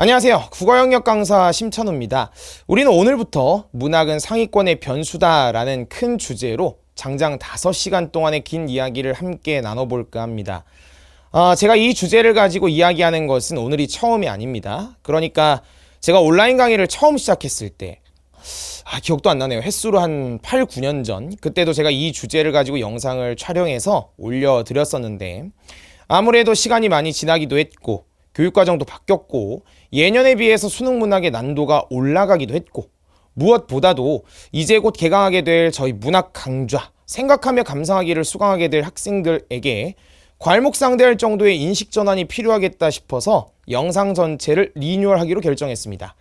안녕하세요. 국어영역 강사 심찬우입니다. 우리는 오늘부터 문학은 상위권의 변수다라는 큰 주제로 장장 5시간 동안의 긴 이야기를 함께 나눠볼까 합니다. 제가 이 주제를 가지고 이야기하는 것은 오늘이 처음이 아닙니다. 그러니까 제가 온라인 강의를 처음 시작했을 때 기억도 안 나네요. 횟수로 한 8, 9년 전 그때도 제가 이 주제를 가지고 영상을 촬영해서 올려드렸었는데 아무래도 시간이 많이 지나기도 했고 교육과정도 바뀌었고 예년에 비해서 수능 문학의 난도가 올라가기도 했고 무엇보다도 이제 곧 개강하게 될 저희 문학 강좌 생각하며 감상하기를 수강하게 될 학생들에게 괄목상대할 정도의 인식 전환이 필요하겠다 싶어서 영상 전체를 리뉴얼하기로 결정했습니다.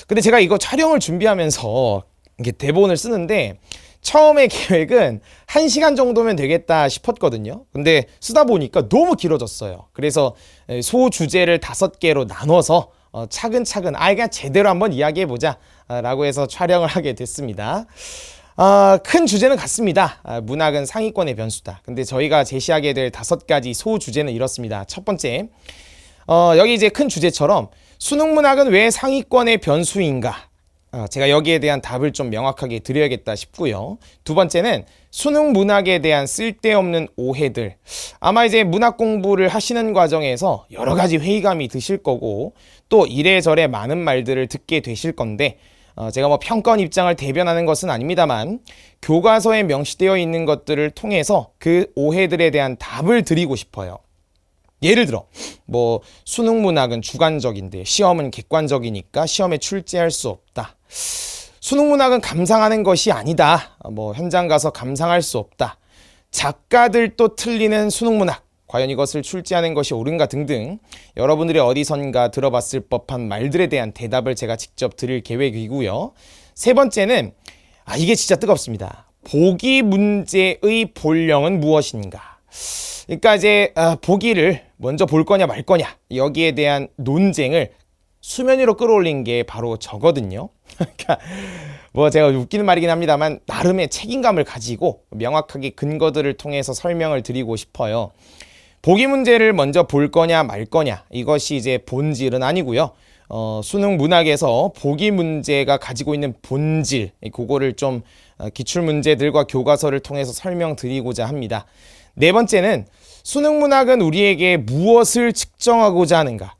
근데 제가 이거 촬영을 준비하면서 이게 대본을 쓰는데 처음에 계획은 1시간 정도면 되겠다 싶었거든요. 근데 쓰다 보니까 너무 길어졌어요. 그래서 소주제를 5개로 나눠서 차근차근 그냥 제대로 한번 이야기해보자 라고 해서 촬영을 하게 됐습니다. 큰 주제는 같습니다. 문학은 상위권의 변수다. 근데 저희가 제시하게 될 5가지 소주제는 이렇습니다. 첫 번째, 여기 이제 큰 주제처럼 수능 문학은 왜 상위권의 변수인가? 제가 여기에 대한 답을 좀 명확하게 드려야겠다 싶고요. 두 번째는 수능 문학에 대한 쓸데없는 오해들. 아마 이제 문학 공부를 하시는 과정에서 여러 가지 회의감이 드실 거고 또 이래저래 많은 말들을 듣게 되실 건데 제가 뭐 평가원 입장을 대변하는 것은 아닙니다만 교과서에 명시되어 있는 것들을 통해서 그 오해들에 대한 답을 드리고 싶어요. 예를 들어 뭐 수능 문학은 주관적인데 시험은 객관적이니까 시험에 출제할 수 없다. 수능 문학은 감상하는 것이 아니다. 뭐 현장 가서 감상할 수 없다. 작가들도 틀리는 수능 문학. 과연 이것을 출제하는 것이 옳은가 등등 여러분들이 어디선가 들어봤을 법한 말들에 대한 대답을 제가 직접 드릴 계획이고요. 세 번째는 이게 진짜 뜨겁습니다. 보기 문제의 본령은 무엇인가? 그러니까 이제 보기를 먼저 볼 거냐 말 거냐 여기에 대한 논쟁을 수면 위로 끌어올린 게 바로 저거든요. 그러니까 뭐 제가 웃기는 말이긴 합니다만 나름의 책임감을 가지고 명확하게 근거들을 통해서 설명을 드리고 싶어요. 보기 문제를 먼저 볼 거냐 말 거냐 이것이 이제 본질은 아니고요. 수능 문학에서 보기 문제가 가지고 있는 본질 그거를 좀 기출 문제들과 교과서를 통해서 설명드리고자 합니다. 네 번째는 수능 문학은 우리에게 무엇을 측정하고자 하는가?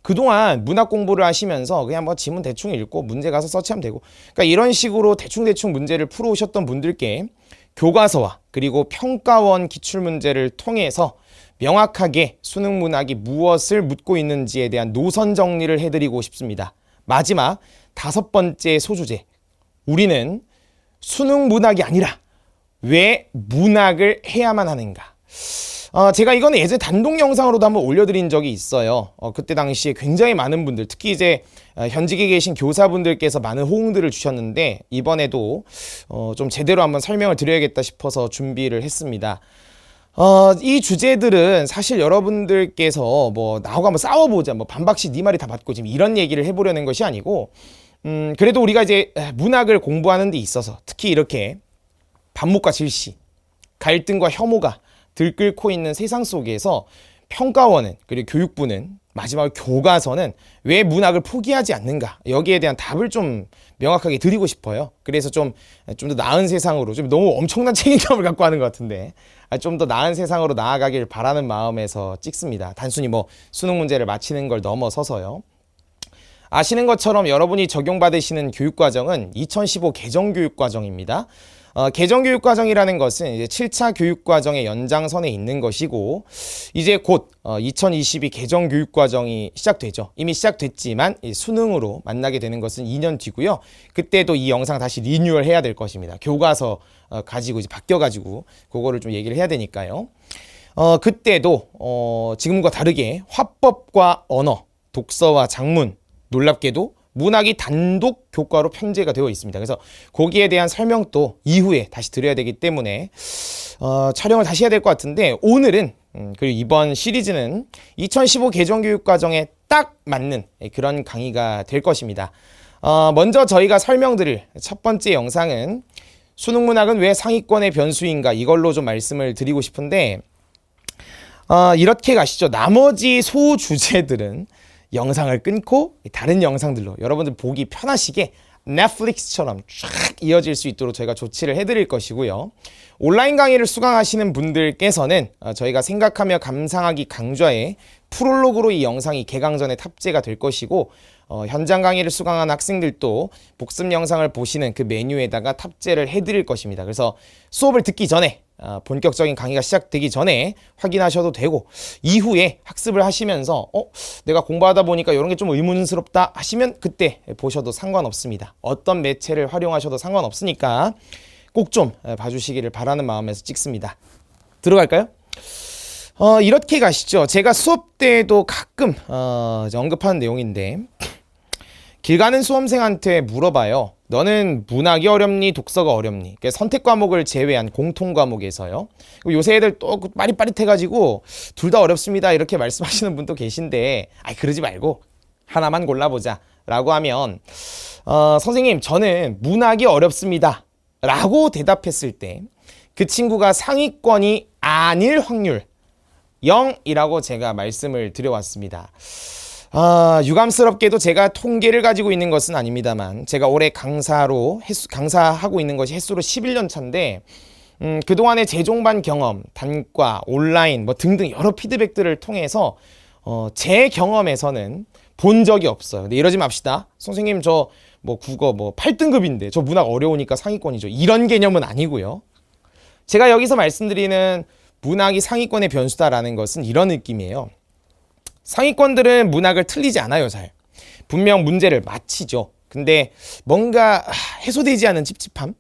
그동안 문학 공부를 하시면서 그냥 뭐 지문 대충 읽고 문제 가서 서치하면 되고 그러니까 이런 식으로 대충 문제를 풀어오셨던 분들께 교과서와 그리고 평가원 기출문제를 통해서 명확하게 수능 문학이 무엇을 묻고 있는지에 대한 노선 정리를 해드리고 싶습니다. 마지막 5번째 소주제. 우리는 수능 문학이 아니라 왜 문학을 해야만 하는가? 제가 이거는 예전에 단독 영상으로도 한번 올려드린 적이 있어요. 그때 당시에 굉장히 많은 분들, 특히 이제 현직에 계신 교사분들께서 많은 호응들을 주셨는데 이번에도 좀 제대로 한번 설명을 드려야겠다 싶어서 준비를 했습니다. 이 주제들은 사실 여러분들께서 뭐 나하고 한번 싸워보자, 뭐 반박시 네 말이 다 맞고 지금 이런 얘기를 해보려는 것이 아니고 그래도 우리가 이제 문학을 공부하는 데 있어서 특히 이렇게 반목과 질시, 갈등과 혐오가 들끓고 있는 세상 속에서 평가원은 그리고 교육부는 마지막으로 교과서는 왜 문학을 포기하지 않는가 여기에 대한 답을 좀 명확하게 드리고 싶어요. 그래서 좀 더 나은 세상으로 좀 너무 엄청난 책임감을 갖고 하는 것 같은데 좀 더 나은 세상으로 나아가길 바라는 마음에서 찍습니다. 단순히 뭐 수능 문제를 맞히는 걸 넘어서서요. 아시는 것처럼 여러분이 적용받으시는 교육과정은 2015 개정교육과정입니다. 개정교육과정이라는 것은 이제 7차 교육과정의 연장선에 있는 것이고 이제 곧 2022 개정교육과정이 시작되죠. 이미 시작됐지만 수능으로 만나게 되는 것은 2년 뒤고요. 그때도 이 영상 다시 리뉴얼 해야 될 것입니다. 교과서 가지고 이제 바뀌어가지고 그거를 좀 얘기를 해야 되니까요. 그때도 지금과 다르게 화법과 언어, 독서와 작문 놀랍게도 문학이 단독 교과로 편제가 되어 있습니다. 그래서 거기에 대한 설명도 이후에 다시 드려야 되기 때문에 촬영을 다시 해야 될 것 같은데 오늘은 그리고 이번 시리즈는 2015 개정교육과정에 딱 맞는 그런 강의가 될 것입니다. 먼저 저희가 설명드릴 첫 번째 영상은 수능 문학은 왜 상위권의 변수인가 이걸로 좀 말씀을 드리고 싶은데 이렇게 가시죠. 나머지 소주제들은 영상을 끊고 다른 영상들로 여러분들 보기 편하시게 넷플릭스처럼 쫙 이어질 수 있도록 저희가 조치를 해드릴 것이고요. 온라인 강의를 수강하시는 분들께서는 저희가 생각하며 감상하기 강좌에 프롤로그로 이 영상이 개강 전에 탑재가 될 것이고, 현장 강의를 수강한 학생들도 복습 영상을 보시는 그 메뉴에다가 탑재를 해드릴 것입니다. 그래서 수업을 듣기 전에 본격적인 강의가 시작되기 전에 확인하셔도 되고, 이후에 학습을 하시면서 내가 공부하다 보니까 이런 게 좀 의문스럽다 하시면 그때 보셔도 상관없습니다. 어떤 매체를 활용하셔도 상관없으니까 꼭 좀 봐주시기를 바라는 마음에서 찍습니다. 들어갈까요? 이렇게 가시죠. 제가 수업 때에도 가끔 언급하는 내용인데, 길 가는 수험생한테 물어봐요. 너는 문학이 어렵니? 독서가 어렵니? 선택 과목을 제외한 공통 과목에서요. 요새 애들 또 빠릿빠릿해가지고 둘 다 어렵습니다 이렇게 말씀하시는 분도 계신데, 그러지 말고 하나만 골라보자 라고 하면, 선생님 저는 문학이 어렵습니다 라고 대답했을 때 그 친구가 상위권이 아닐 확률 0이라고 제가 말씀을 드려왔습니다. 유감스럽게도 제가 통계를 가지고 있는 것은 아닙니다만, 제가 올해 강사하고 있는 것이 횟수로 11년 차인데, 그동안의 재종반 경험, 단과, 온라인 등등 여러 피드백들을 통해서 제 경험에서는 본 적이 없어요. 근데 이러지 맙시다. 선생님 저 국어 8등급인데 저 문학 어려우니까 상위권이죠. 이런 개념은 아니고요. 제가 여기서 말씀드리는 문학이 상위권의 변수다라는 것은 이런 느낌이에요. 상위권들은 문학을 틀리지 않아요, 잘. 분명 문제를 맞히죠. 근데 뭔가 해소되지 않은 찝찝함?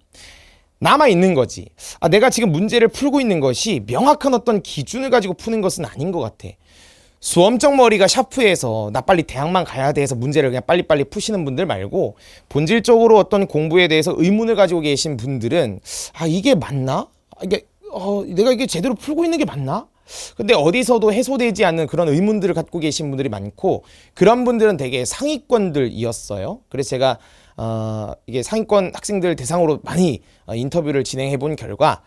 남아있는 거지. 내가 지금 문제를 풀고 있는 것이 명확한 어떤 기준을 가지고 푸는 것은 아닌 것 같아. 수험적 머리가 샤프해서 나 빨리 대학만 가야 돼 해서 문제를 그냥 빨리빨리 푸시는 분들 말고, 본질적으로 어떤 공부에 대해서 의문을 가지고 계신 분들은 이게 맞나? 내가 이게 제대로 풀고 있는 게 맞나? 근데 어디서도 해소되지 않는 그런 의문들을 갖고 계신 분들이 많고, 그런 분들은 되게 상위권들이었어요. 그래서 제가 이게 상위권 학생들 대상으로 많이 인터뷰를 진행해 본 결과,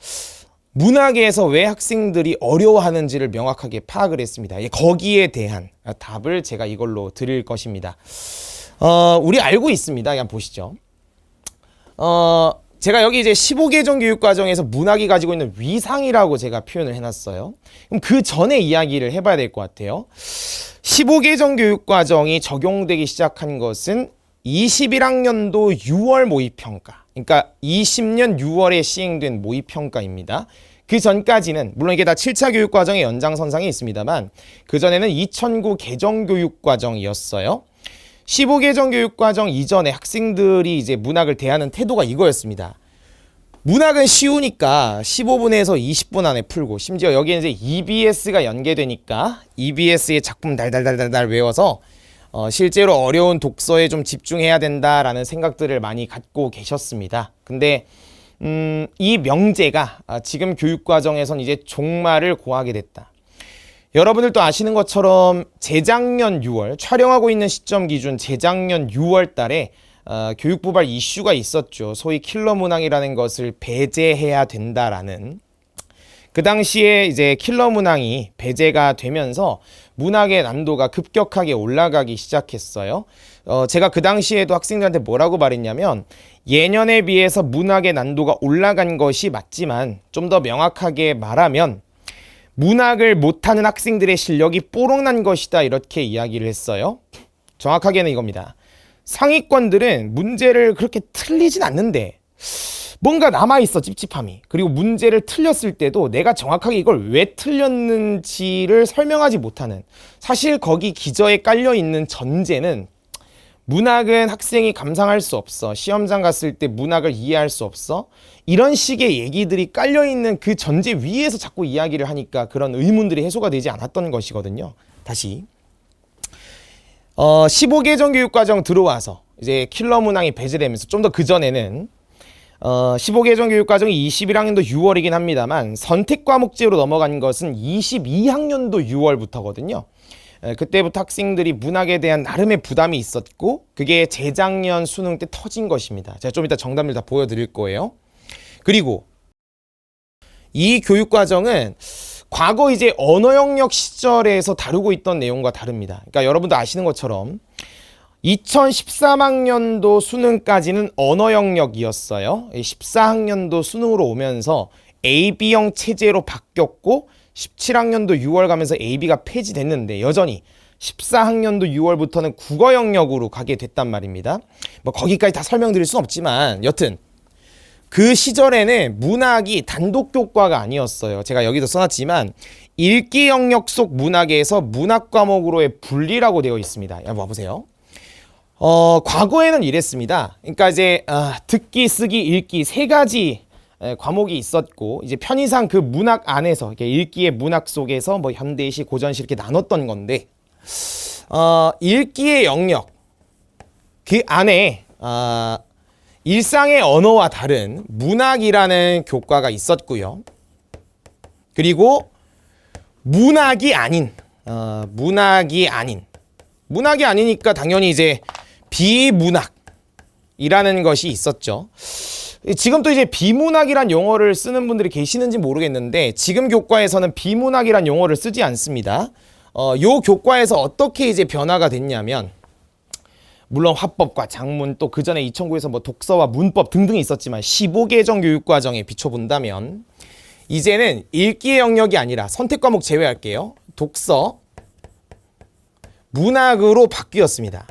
문학에서 왜 학생들이 어려워하는지를 명확하게 파악을 했습니다. 거기에 대한 답을 제가 이걸로 드릴 것입니다. 우리 알고 있습니다. 그냥 보시죠. 제가 여기 이제 15개정 교육과정에서 문학이 가지고 있는 위상이라고 제가 표현을 해놨어요. 그럼 그 전에 이야기를 해봐야 될 것 같아요. 15개정 교육과정이 적용되기 시작한 것은 21학년도 6월 모의평가, 그러니까 20년 6월에 시행된 모의평가입니다. 그 전까지는 물론 이게 다 7차 교육과정의 연장선상에 있습니다만, 그전에는 2009 개정교육과정이었어요. 15개정 교육과정 이전에 학생들이 이제 문학을 대하는 태도가 이거였습니다. 문학은 쉬우니까 15분에서 20분 안에 풀고, 심지어 여기에 이제 EBS가 연계되니까 EBS의 작품 달달달달달 외워서 실제로 어려운 독서에 좀 집중해야 된다라는 생각들을 많이 갖고 계셨습니다. 근데 이 명제가 지금 교육과정에선 이제 종말을 고하게 됐다. 여러분들도 아시는 것처럼 재작년 6월, 촬영하고 있는 시점 기준 재작년 6월 달에 교육부발 이슈가 있었죠. 소위 킬러 문항이라는 것을 배제해야 된다라는. 그 당시에 이제 킬러 문항이 배제가 되면서 문학의 난도가 급격하게 올라가기 시작했어요. 제가 그 당시에도 학생들한테 뭐라고 말했냐면, 예년에 비해서 문학의 난도가 올라간 것이 맞지만 좀 더 명확하게 말하면 문학을 못하는 학생들의 실력이 뽀록난 것이다, 이렇게 이야기를 했어요. 정확하게는 이겁니다. 상위권들은 문제를 그렇게 틀리진 않는데 뭔가 남아있어, 찝찝함이. 그리고 문제를 틀렸을 때도 내가 정확하게 이걸 왜 틀렸는지를 설명하지 못하는, 사실 거기 기저에 깔려있는 전제는 문학은 학생이 감상할 수 없어, 시험장 갔을 때 문학을 이해할 수 없어, 이런 식의 얘기들이 깔려있는 그 전제 위에서 자꾸 이야기를 하니까 그런 의문들이 해소가 되지 않았던 것이거든요. 다시 15개정 교육과정 들어와서 이제 킬러 문항이 배제되면서, 좀 더 그전에는 15개정 교육과정이 21학년도 6월이긴 합니다만 선택과목제로 넘어간 것은 22학년도 6월부터거든요. 그때부터 학생들이 문학에 대한 나름의 부담이 있었고, 그게 재작년 수능 때 터진 것입니다. 제가 좀 이따 정답을 다 보여드릴 거예요. 그리고 이 교육과정은 과거 이제 언어 영역 시절에서 다루고 있던 내용과 다릅니다. 그러니까 여러분도 아시는 것처럼 2013학년도 수능까지는 언어 영역이었어요. 14학년도 수능으로 오면서 AB형 체제로 바뀌었고 17학년도 6월 가면서 AB가 폐지됐는데 여전히 14학년도 6월부터는 국어 영역으로 가게 됐단 말입니다. 뭐 거기까지 다 설명드릴 순 없지만 여튼 그 시절에는 문학이 단독 교과가 아니었어요. 제가 여기도 써놨지만 읽기 영역 속 문학에서 문학 과목으로의 분리라고 되어 있습니다. 야, 봐보세요. 과거에는 이랬습니다. 그러니까 이제 듣기, 쓰기, 읽기 세 가지 과목이 있었고 이제 편의상 그 문학 안에서 이렇게 읽기의 문학 속에서 뭐 현대시, 고전시 이렇게 나눴던 건데 읽기의 영역 그 안에 일상의 언어와 다른 문학이라는 교과가 있었고요. 그리고 문학이 아니니까 당연히 이제 비문학이라는 것이 있었죠. 지금 또 이제 비문학이란 용어를 쓰는 분들이 계시는지 모르겠는데 지금 교과에서는 비문학이란 용어를 쓰지 않습니다. 요 교과에서 어떻게 이제 변화가 됐냐면 물론 화법과 작문 또 그 전에 2009에서 뭐 독서와 문법 등등이 있었지만 15개정 교육과정에 비춰본다면 이제는 읽기의 영역이 아니라 선택 과목 제외할게요. 독서, 문학으로 바뀌었습니다.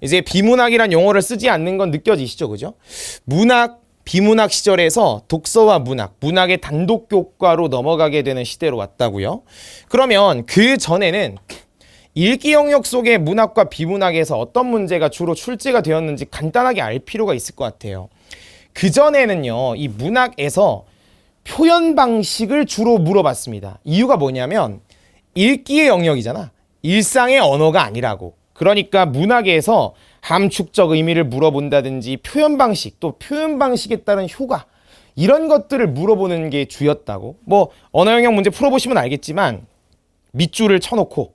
이제 비문학이란 용어를 쓰지 않는 건 느껴지시죠? 그죠? 문학, 비문학 시절에서 독서와 문학, 문학의 단독 교과로 넘어가게 되는 시대로 왔다고요. 그러면 그 전에는 읽기 영역 속의 문학과 비문학에서 어떤 문제가 주로 출제가 되었는지 간단하게 알 필요가 있을 것 같아요. 그전에는요, 이 문학에서 표현 방식을 주로 물어봤습니다. 이유가 뭐냐면 읽기의 영역이잖아. 일상의 언어가 아니라고. 그러니까 문학에서 함축적 의미를 물어본다든지 표현 방식, 또 표현 방식에 따른 효과 이런 것들을 물어보는 게 주였다고. 뭐 언어 영역 문제 풀어보시면 알겠지만 밑줄을 쳐놓고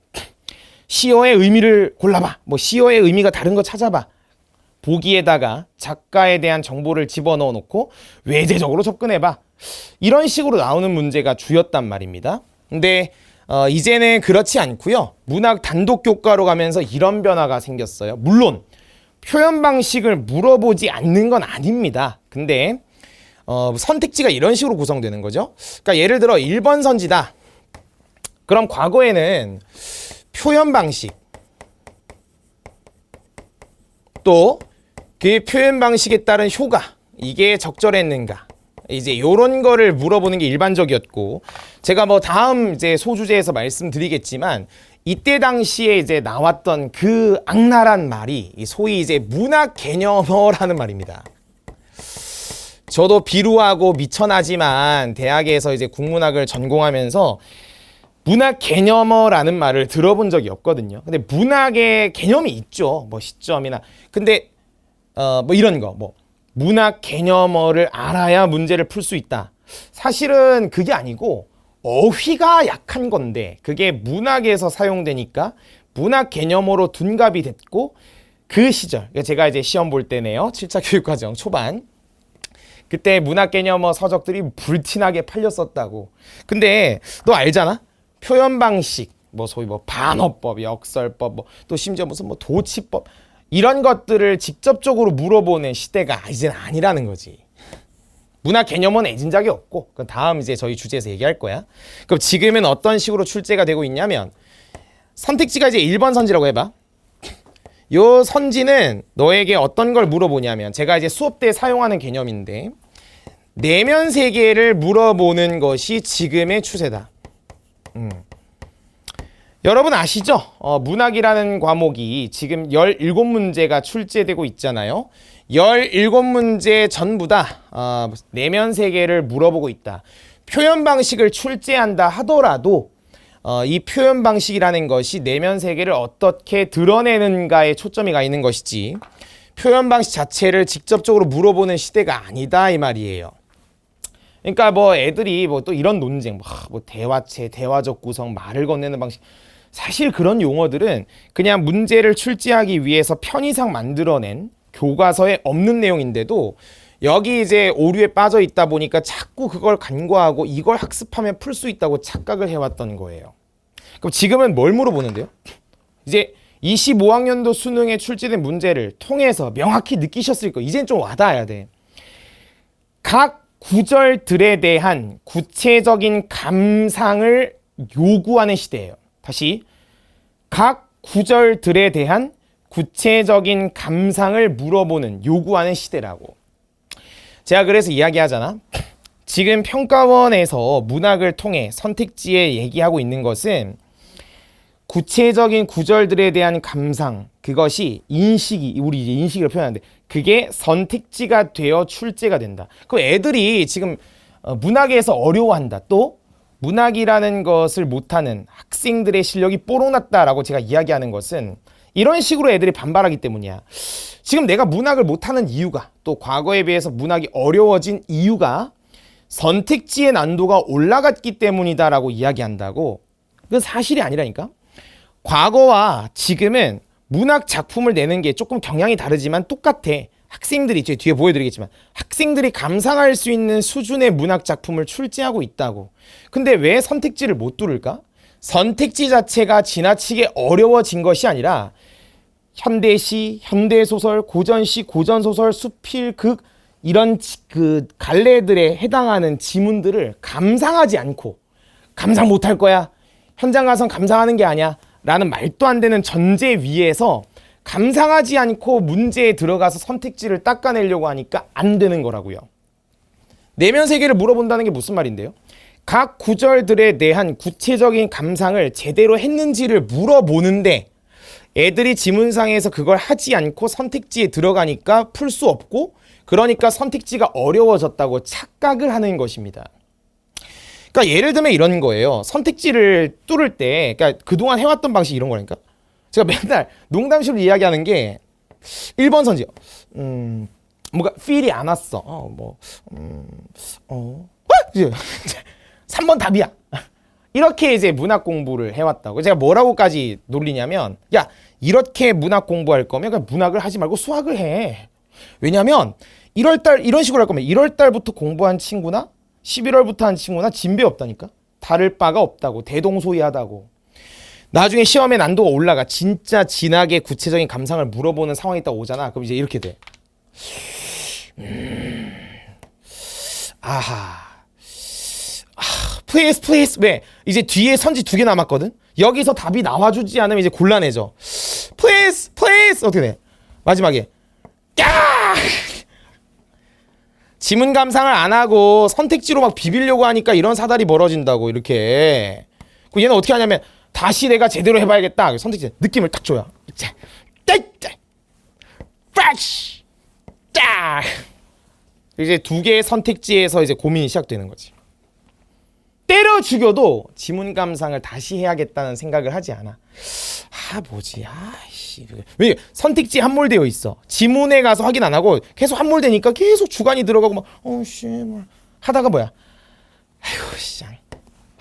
시어의 의미를 골라봐. 뭐 시어의 의미가 다른 거 찾아봐. 보기에다가 작가에 대한 정보를 집어넣어 놓고 외제적으로 접근해봐. 이런 식으로 나오는 문제가 주였단 말입니다. 근데 이제는 그렇지 않고요. 문학 단독 교과로 가면서 이런 변화가 생겼어요. 물론 표현 방식을 물어보지 않는 건 아닙니다. 근데 선택지가 이런 식으로 구성되는 거죠. 그러니까 예를 들어 1번 선지다. 그럼 과거에는 표현 방식 또 그 표현 방식에 따른 효과 이게 적절했는가 이제 요런 거를 물어보는 게 일반적이었고 제가 뭐 다음 이제 소주제에서 말씀드리겠지만 이때 당시에 이제 나왔던 그 악랄한 말이 소위 이제 문학 개념어라는 말입니다. 저도 비루하고 미천하지만 대학에서 이제 국문학을 전공하면서 문학 개념어라는 말을 들어본 적이 없거든요. 근데 문학의 개념이 있죠. 뭐 시점이나. 근데 뭐 이런 거 뭐 문학 개념어를 알아야 문제를 풀 수 있다. 사실은 그게 아니고 어휘가 약한 건데 그게 문학에서 사용되니까 문학 개념어로 둔갑이 됐고 그 시절 제가 이제 시험 볼 때네요. 7차 교육과정 초반 그때 문학 개념어 서적들이 불티나게 팔렸었다고. 근데 너 알잖아? 표현 방식 뭐 소위 뭐 반어법, 역설법 뭐 또 심지어 무슨 뭐 도치법 이런 것들을 직접적으로 물어보는 시대가 이제는 아니라는 거지. 문학 개념은 애진 적이 없고 그건 다음 이제 저희 주제에서 얘기할 거야. 그럼 지금은 어떤 식으로 출제가 되고 있냐면 선택지가 이제 1번 선지라고 해봐. 요 선지는 너에게 어떤 걸 물어보냐면 제가 이제 수업 때 사용하는 개념인데 내면 세계를 물어보는 것이 지금의 추세다. 여러분 아시죠? 문학이라는 과목이 지금 17문제가 출제되고 있잖아요. 17문제 전부 다 내면 세계를 물어보고 있다. 표현 방식을 출제한다 하더라도 이 표현 방식이라는 것이 내면 세계를 어떻게 드러내는가에 초점이 가 있는 것이지 표현 방식 자체를 직접적으로 물어보는 시대가 아니다 이 말이에요. 그러니까 뭐 애들이 뭐 또 이런 논쟁, 뭐 대화체, 대화적 구성, 말을 건네는 방식 사실 그런 용어들은 그냥 문제를 출제하기 위해서 편의상 만들어낸 교과서에 없는 내용인데도 여기 이제 오류에 빠져 있다 보니까 자꾸 그걸 간과하고 이걸 학습하면 풀 수 있다고 착각을 해왔던 거예요. 그럼 지금은 뭘 물어보는데요? 이제 25학년도 수능에 출제된 문제를 통해서 명확히 느끼셨을 거. 이젠 좀 와닿아야 돼. 각 구절들에 대한 구체적인 감상을 요구하는 시대예요. 다시, 각 구절들에 대한 구체적인 감상을 물어보는, 요구하는 시대라고. 제가 그래서 이야기하잖아. 지금 평가원에서 문학을 통해 선택지에 얘기하고 있는 것은 구체적인 구절들에 대한 감상, 그것이 인식이, 우리 이제 인식을 표현하는데 그게 선택지가 되어 출제가 된다. 그럼 애들이 지금 문학에서 어려워한다. 또 문학이라는 것을 못하는 학생들의 실력이 뽀록났다라고 제가 이야기하는 것은 이런 식으로 애들이 반발하기 때문이야. 지금 내가 문학을 못하는 이유가, 또 과거에 비해서 문학이 어려워진 이유가 선택지의 난도가 올라갔기 때문이다라고 이야기한다고. 그건 사실이 아니라니까. 과거와 지금은 문학 작품을 내는 게 조금 경향이 다르지만 똑같아. 학생들이, 제 뒤에 보여드리겠지만 학생들이 감상할 수 있는 수준의 문학 작품을 출제하고 있다고. 근데 왜 선택지를 못 뚫을까? 선택지 자체가 지나치게 어려워진 것이 아니라 현대시, 현대소설, 고전시, 고전소설, 수필, 극 이런 그 갈래들에 해당하는 지문들을 감상하지 않고, 감상 못할 거야, 현장 가선 감상하는 게 아니야 라는 말도 안 되는 전제 위에서 감상하지 않고 문제에 들어가서 선택지를 닦아내려고 하니까 안 되는 거라고요. 내면 세계를 물어본다는 게 무슨 말인데요? 각 구절들에 대한 구체적인 감상을 제대로 했는지를 물어보는데 애들이 지문상에서 그걸 하지 않고 선택지에 들어가니까 풀 수 없고, 그러니까 선택지가 어려워졌다고 착각을 하는 것입니다. 그러니까 예를 들면 이런 거예요. 선택지를 뚫을 때, 그러니까 그동안 해왔던 방식이 이런 거라니까. 제가 맨날 농담식으로 이야기하는 게 1번 선지요. 뭔가 필이 안 왔어. 3번 답이야. 이렇게 이제 문학 공부를 해왔다고. 제가 뭐라고까지 놀리냐면, 야, 이렇게 문학 공부할 거면 그냥 문학을 하지 말고 수학을 해. 왜냐면 1월달 이런 식으로 할 거면 1월달부터 공부한 친구나 11월부터 한 친구나 진배 없다니까. 다를 바가 없다고. 대동소이하다고. 나중에 시험의 난도가 올라가. 진짜 진하게 구체적인 감상을 물어보는 상황이 딱 오잖아. 그럼 이제 이렇게 돼. 플레이스. 왜? 이제 뒤에 선지 2개 남았거든? 여기서 답이 나와주지 않으면 이제 곤란해져. 플레이스! 어떻게 돼? 마지막에. 야! 지문 감상을 안 하고 선택지로 막 비비려고 하니까 이런 사달이 벌어진다고, 이렇게. 그 얘는 어떻게 하냐면, 다시 내가 제대로 해봐야겠다. 선택지 느낌을 딱 줘요. 프레쉬! 딱! 이제 2개의 선택지에서 이제 고민이 시작되는 거지. 때려 죽여도 지문 감상을 다시 해야겠다는 생각을 하지 않아. 뭐지? 왜 선택지 함몰되어 있어. 지문에 가서 확인 안 하고 계속 함몰되니까 계속 주관이 들어가고 막 하다가 뭐야? 아이고 씨.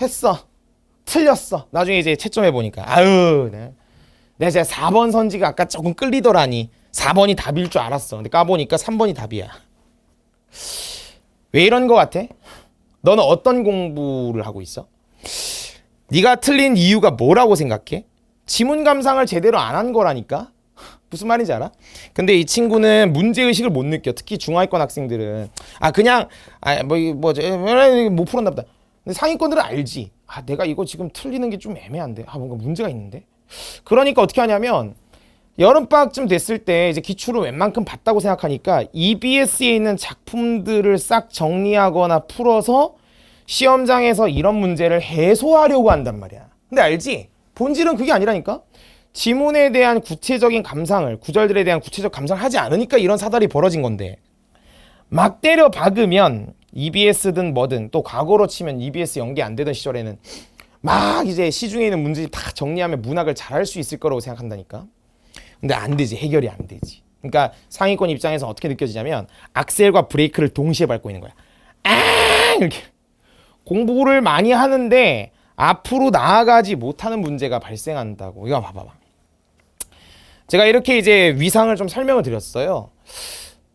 했어. 틀렸어. 나중에 이제 채점해 보니까 내가 진짜 4번 선지가 아까 조금 끌리더라니. 4번이 답일 줄 알았어. 근데 까보니까 3번이 답이야. 왜 이런 거 같아? 너는 어떤 공부를 하고 있어? 네가 틀린 이유가 뭐라고 생각해? 지문 감상을 제대로 안 한 거라니까? 무슨 말인지 알아? 근데 이 친구는 문제의식을 못 느껴. 특히 중하위권 학생들은 못 풀었나 보다. 근데 상위권들은 알지. 내가 이거 지금 틀리는 게 좀 애매한데. 뭔가 문제가 있는데. 그러니까 어떻게 하냐면 여름방학쯤 됐을 때 이제 기출을 웬만큼 봤다고 생각하니까 EBS에 있는 작품들을 싹 정리하거나 풀어서 시험장에서 이런 문제를 해소하려고 한단 말이야. 근데 알지? 본질은 그게 아니라니까? 지문에 대한 구체적인 감상을, 구절들에 대한 구체적 감상을 하지 않으니까 이런 사달이 벌어진 건데, 막 때려 박으면 EBS든 뭐든, 또 과거로 치면 EBS 연계 안 되던 시절에는 막 이제 시중에 있는 문제 다 정리하면 문학을 잘할 수 있을 거라고 생각한다니까? 근데 안 되지. 해결이 안 되지. 그러니까 상위권 입장에서 어떻게 느껴지냐면 악셀과 브레이크를 동시에 밟고 있는 거야. 이렇게 공부를 많이 하는데 앞으로 나아가지 못하는 문제가 발생한다고. 이거 봐봐. 제가 이렇게 이제 위상을 좀 설명을 드렸어요.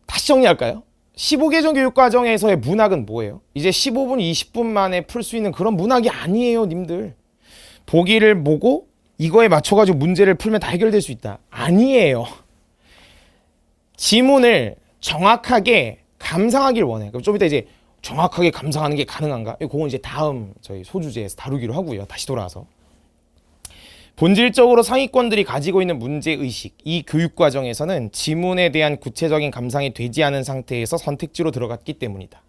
다시 정리할까요? 15개정 교육과정에서의 문학은 뭐예요? 이제 15분, 20분 만에 풀 수 있는 그런 문학이 아니에요, 님들. 보기를 보고 이거에 맞춰가지고 문제를 풀면 다 해결될 수 있다. 아니에요. 지문을 정확하게 감상하길 원해. 그럼 좀 이따 이제 정확하게 감상하는 게 가능한가? 그건 이제 다음 저희 소주제에서 다루기로 하고요. 다시 돌아와서. 본질적으로 상위권들이 가지고 있는 문제의식, 이 교육과정에서는 지문에 대한 구체적인 감상이 되지 않은 상태에서 선택지로 들어갔기 때문이다.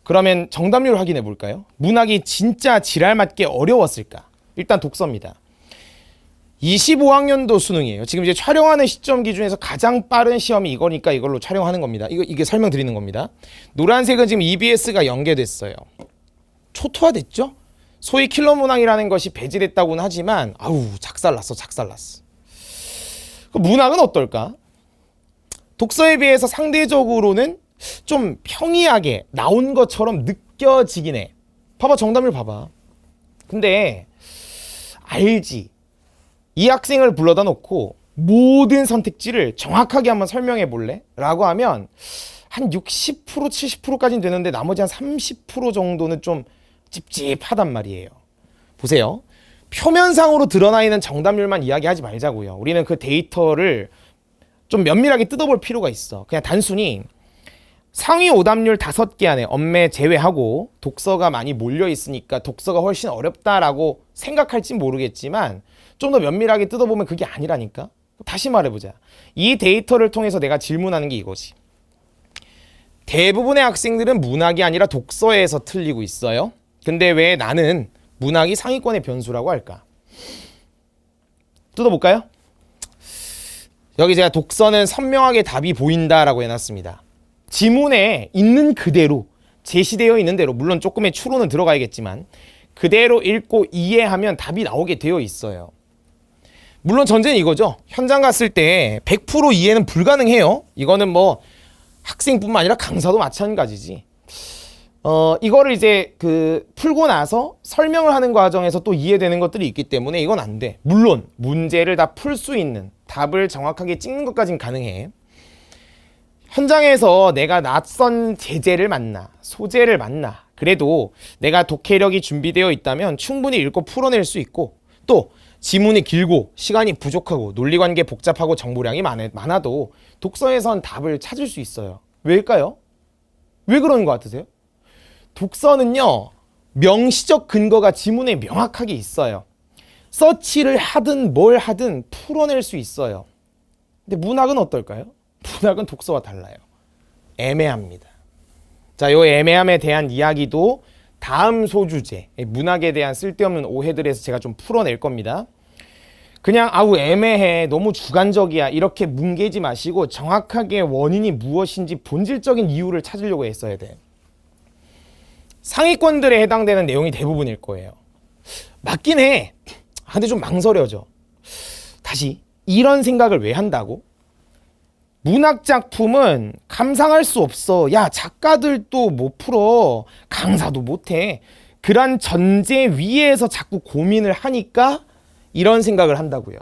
그러면 정답률 확인해 볼까요? 문학이 진짜 지랄맞게 어려웠을까? 일단 독서입니다. 25학년도 수능이에요. 지금 이제 촬영하는 시점 기준에서 가장 빠른 시험이 이거니까 이걸로 촬영하는 겁니다. 이게 설명드리는 겁니다. 노란색은 지금 EBS가 연계됐어요. 초토화됐죠? 소위 킬러 문항이라는 것이 배제됐다고는 하지만 아우 작살났어. 문학은 어떨까? 독서에 비해서 상대적으로는 좀 평이하게 나온 것처럼 느껴지긴 해. 봐봐, 정답을 봐봐. 근데 알지, 이 학생을 불러다 놓고 모든 선택지를 정확하게 한번 설명해 볼래? 라고 하면 한 60% 70%까지는 되는데 나머지 한 30% 정도는 좀 찝찝하단 말이에요. 보세요. 표면상으로 드러나 있는 정답률만 이야기하지 말자고요. 우리는 그 데이터를 좀 면밀하게 뜯어볼 필요가 있어. 그냥 단순히 상위 오답률 5개 안에 엄매 제외하고 독서가 많이 몰려 있으니까 독서가 훨씬 어렵다라고 생각할진 모르겠지만 좀 더 면밀하게 뜯어보면 그게 아니라니까. 다시 말해보자. 이 데이터를 통해서 내가 질문하는 게 이거지. 대부분의 학생들은 문학이 아니라 독서에서 틀리고 있어요. 근데 왜 나는 문학이 상위권의 변수라고 할까? 뜯어볼까요? 여기 제가 독서는 선명하게 답이 보인다라고 해놨습니다. 지문에 있는 그대로 제시되어 있는 대로, 물론 조금의 추론은 들어가야겠지만 그대로 읽고 이해하면 답이 나오게 되어 있어요. 물론 전제는 이거죠. 현장 갔을 때 100% 이해는 불가능해요. 이거는 뭐 학생뿐만 아니라 강사도 마찬가지지. 이거를 이제 풀고 나서 설명을 하는 과정에서 또 이해되는 것들이 있기 때문에 이건 안 돼. 물론 문제를 다 풀 수 있는, 답을 정확하게 찍는 것까진 가능해. 현장에서 내가 낯선 제재를 만나, 소재를 만나, 그래도 내가 독해력이 준비되어 있다면 충분히 읽고 풀어낼 수 있고, 또 지문이 길고 시간이 부족하고 논리관계 복잡하고 정보량이 많아도 독서에선 답을 찾을 수 있어요. 왜일까요? 왜 그러는 것 같으세요? 독서는요, 명시적 근거가 지문에 명확하게 있어요. 서치를 하든 뭘 하든 풀어낼 수 있어요. 근데 문학은 어떨까요? 문학은 독서와 달라요. 애매합니다. 자, 요 애매함에 대한 이야기도 다음 소주제, 문학에 대한 쓸데없는 오해들에서 제가 좀 풀어낼 겁니다. 그냥 아우 애매해, 너무 주관적이야 이렇게 뭉개지 마시고 정확하게 원인이 무엇인지 본질적인 이유를 찾으려고 했어야 돼. 상위권들에 해당되는 내용이 대부분일 거예요. 맞긴 해. 근데 좀 망설여져. 다시, 이런 생각을 왜 한다고? 문학작품은 감상할 수 없어. 야, 작가들도 못 풀어. 강사도 못해. 그런 전제 위에서 자꾸 고민을 하니까 이런 생각을 한다고요.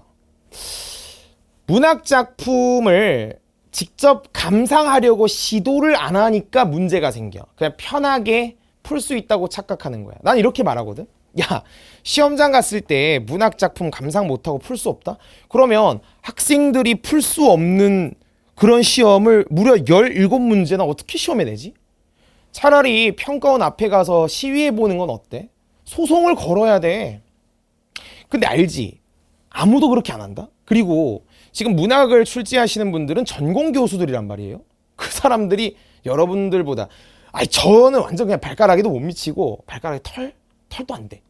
문학작품을 직접 감상하려고 시도를 안 하니까 문제가 생겨. 그냥 편하게 풀 수 있다고 착각하는 거야. 난 이렇게 말하거든. 야, 시험장 갔을 때 문학작품 감상 못하고 풀 수 없다? 그러면 학생들이 풀 수 없는 그런 시험을 무려 17문제나 어떻게 시험에 내지? 차라리 평가원 앞에 가서 시위해보는 건 어때? 소송을 걸어야 돼. 근데 알지? 아무도 그렇게 안 한다? 그리고 지금 문학을 출제하시는 분들은 전공 교수들이란 말이에요. 그 사람들이 여러분들보다, 아니 저는 완전 그냥 발가락에도 못 미치고 발가락에 털도 안 돼.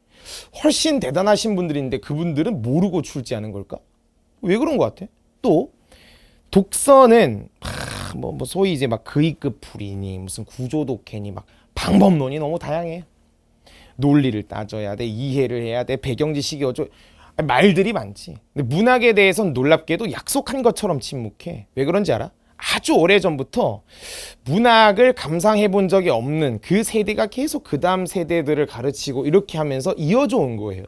훨씬 대단하신 분들인데 그분들은 모르고 출제하는 걸까? 왜 그런 것 같아? 또 독서는 뭐 소위 이제 막 의급 풀이니 무슨 구조 독해니 막 방법론이 너무 다양해. 논리를 따져야 돼, 이해를 해야 돼, 배경 지식이 어쩌, 말들이 많지. 근데 문학에 대해서는 놀랍게도 약속한 것처럼 침묵해. 왜 그런지 알아? 아주 오래전부터 문학을 감상해 본 적이 없는 그 세대가 계속 그 다음 세대들을 가르치고 이렇게 하면서 이어져 온 거예요.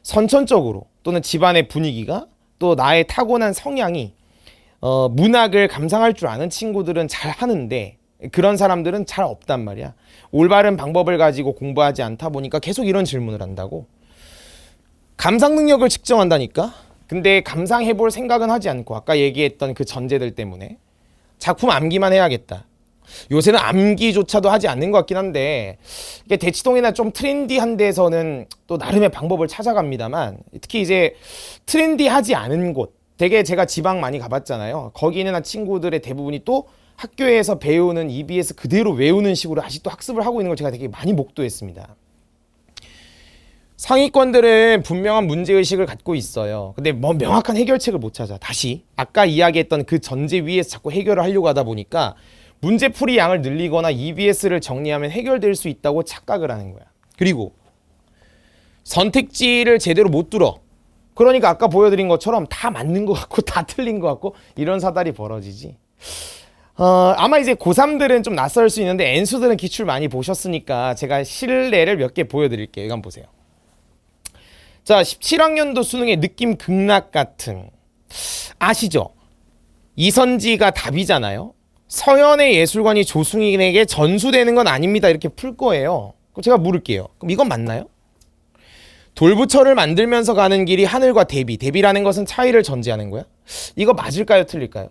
선천적으로 또는 집안의 분위기가 또 나의 타고난 성향이 문학을 감상할 줄 아는 친구들은 잘 하는데 그런 사람들은 잘 없단 말이야. 올바른 방법을 가지고 공부하지 않다 보니까 계속 이런 질문을 한다고. 감상 능력을 측정한다니까? 근데 감상해볼 생각은 하지 않고 아까 얘기했던 그 전제들 때문에 작품 암기만 해야겠다. 요새는 암기조차도 하지 않는 것 같긴 한데 이게 대치동이나 좀 트렌디한 데서는 또 나름의 방법을 찾아갑니다만 특히 이제 트렌디하지 않은 곳 되게 제가 지방 많이 가봤잖아요. 거기 있는 친구들의 대부분이 또 학교에서 배우는 EBS 그대로 외우는 식으로 아직도 학습을 하고 있는 걸 제가 되게 많이 목도했습니다. 상위권들은 분명한 문제의식을 갖고 있어요. 근데 뭐 명확한 해결책을 못 찾아. 다시 아까 이야기했던 그 전제 위에서 자꾸 해결을 하려고 하다 보니까 문제풀이 양을 늘리거나 EBS를 정리하면 해결될 수 있다고 착각을 하는 거야. 그리고 선택지를 제대로 못 뚫어. 그러니까 아까 보여드린 것처럼 다 맞는 것 같고 다 틀린 것 같고 이런 사달이 벌어지지. 아마 이제 고3들은 좀 낯설 수 있는데 N수들은 기출 많이 보셨으니까 제가 실례를 몇 개 보여드릴게요. 이거 한번 보세요. 자, 17학년도 수능의 느낌 극락 같은 아시죠? 이선지가 답이잖아요. 서연의 예술관이 조승인에게 전수되는 건 아닙니다. 이렇게 풀 거예요. 그럼 제가 물을게요. 그럼 이건 맞나요? 돌부처를 만들면서 가는 길이 하늘과 대비. 대비라는 것은 차이를 전제하는 거야? 이거 맞을까요? 틀릴까요?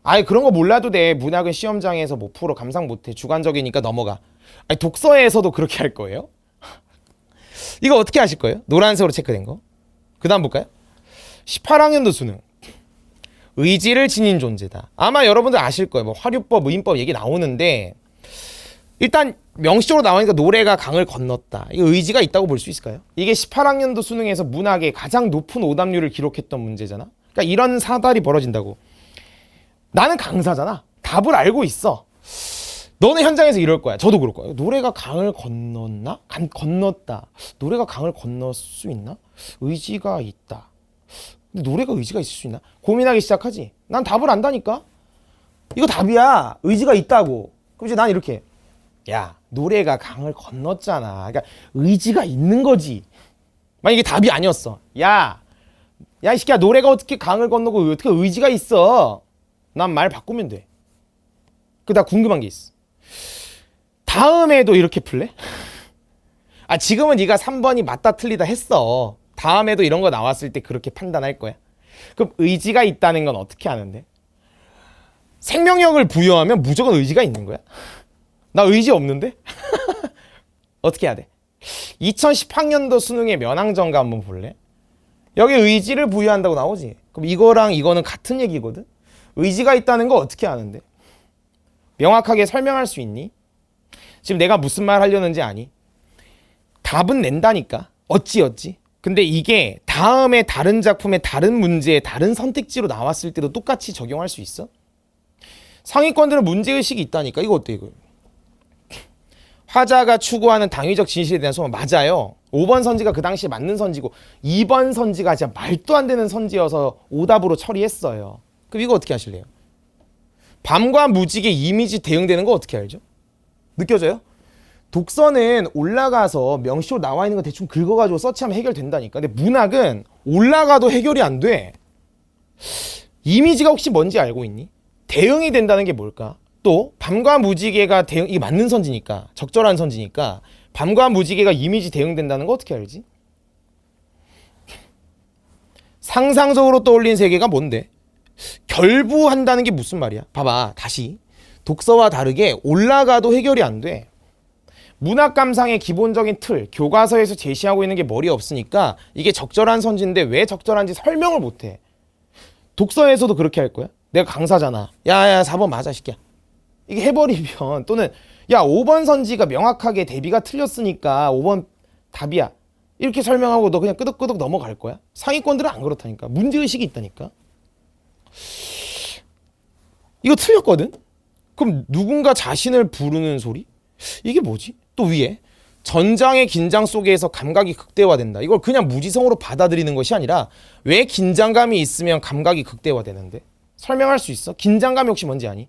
아예 그런 거 몰라도 돼. 문학은 시험장에서 못 풀어. 감상 못해. 주관적이니까 넘어가. 아니, 독서에서도 그렇게 할 거예요? 이거 어떻게 하실 거예요? 노란색으로 체크된 거. 그 다음 볼까요? 18학년도 수능. 의지를 지닌 존재다. 아마 여러분들 아실 거예요. 뭐 화류법, 의인법 얘기 나오는데 일단 명시적으로 나오니까 노래가 강을 건넜다. 이거 의지가 있다고 볼 수 있을까요? 이게 18학년도 수능에서 문학의 가장 높은 오답률을 기록했던 문제잖아. 그러니까 이런 사달이 벌어진다고. 나는 강사잖아. 답을 알고 있어. 너는 현장에서 이럴 거야. 저도 그럴 거예요. 노래가 강을 건넜나? 건넜다. 노래가 강을 건널 수 있나? 의지가 있다. 근데 노래가 의지가 있을 수 있나? 고민하기 시작하지. 난 답을 안다니까. 이거 답이야. 의지가 있다고. 그럼 이제 난 이렇게. 야, 노래가 강을 건넜잖아. 그러니까 의지가 있는 거지. 만약 이게 답이 아니었어. 야, 이 새끼야, 노래가 어떻게 강을 건너고 어떻게 의지가 있어? 난 말 바꾸면 돼. 나 궁금한 게 있어. 다음에도 이렇게 풀래? 지금은 네가 3번이 맞다 틀리다 했어. 다음에도 이런 거 나왔을 때 그렇게 판단할 거야. 그럼 의지가 있다는 건 어떻게 아는데? 생명력을 부여하면 무조건 의지가 있는 거야? 나 의지 없는데? 어떻게 해야 돼? 2010학년도 수능의 면항전가 한번 볼래? 여기 의지를 부여한다고 나오지. 그럼 이거랑 이거는 같은 얘기거든? 의지가 있다는 거 어떻게 아는데? 명확하게 설명할 수 있니? 지금 내가 무슨 말 하려는지 아니? 답은 낸다니까. 어찌. 근데 이게 다음에 다른 작품의 다른 문제에 다른 선택지로 나왔을 때도 똑같이 적용할 수 있어? 상위권들은 문제의식이 있다니까. 이거 어때 이거? 화자가 추구하는 당위적 진실에 대한 소문 맞아요. 5번 선지가 그 당시에 맞는 선지고 2번 선지가 진짜 말도 안 되는 선지여서 오답으로 처리했어요. 그럼 이거 어떻게 하실래요? 밤과 무지개 이미지 대응되는 거 어떻게 알죠? 느껴져요? 독서는 올라가서 명시로 나와 있는 거 대충 긁어가지고 서치하면 해결된다니까. 근데 문학은 올라가도 해결이 안 돼. 이미지가 혹시 뭔지 알고 있니? 대응이 된다는 게 뭘까? 또 밤과 무지개가 이게 맞는 선지니까, 적절한 선지니까 밤과 무지개가 이미지 대응된다는 거 어떻게 알지? 상상적으로 떠올린 세계가 뭔데? 결부한다는 게 무슨 말이야? 봐봐, 다시. 독서와 다르게 올라가도 해결이 안 돼. 문학 감상의 기본적인 틀, 교과서에서 제시하고 있는 게 머리에 없으니까 이게 적절한 선지인데 왜 적절한지 설명을 못 해. 독서에서도 그렇게 할 거야? 내가 강사잖아. 야, 4번 맞아, 새끼야. 이게 해버리면, 또는 야, 5번 선지가 명확하게 대비가 틀렸으니까 5번 답이야. 이렇게 설명하고 너 그냥 끄덕끄덕 넘어갈 거야? 상위권들은 안 그렇다니까. 문제의식이 있다니까. 이거 틀렸거든? 그럼 누군가 자신을 부르는 소리? 이게 뭐지? 또 위에 전장의 긴장 속에서 감각이 극대화된다. 이걸 그냥 무지성으로 받아들이는 것이 아니라 왜 긴장감이 있으면 감각이 극대화되는데? 설명할 수 있어? 긴장감이 혹시 뭔지 아니?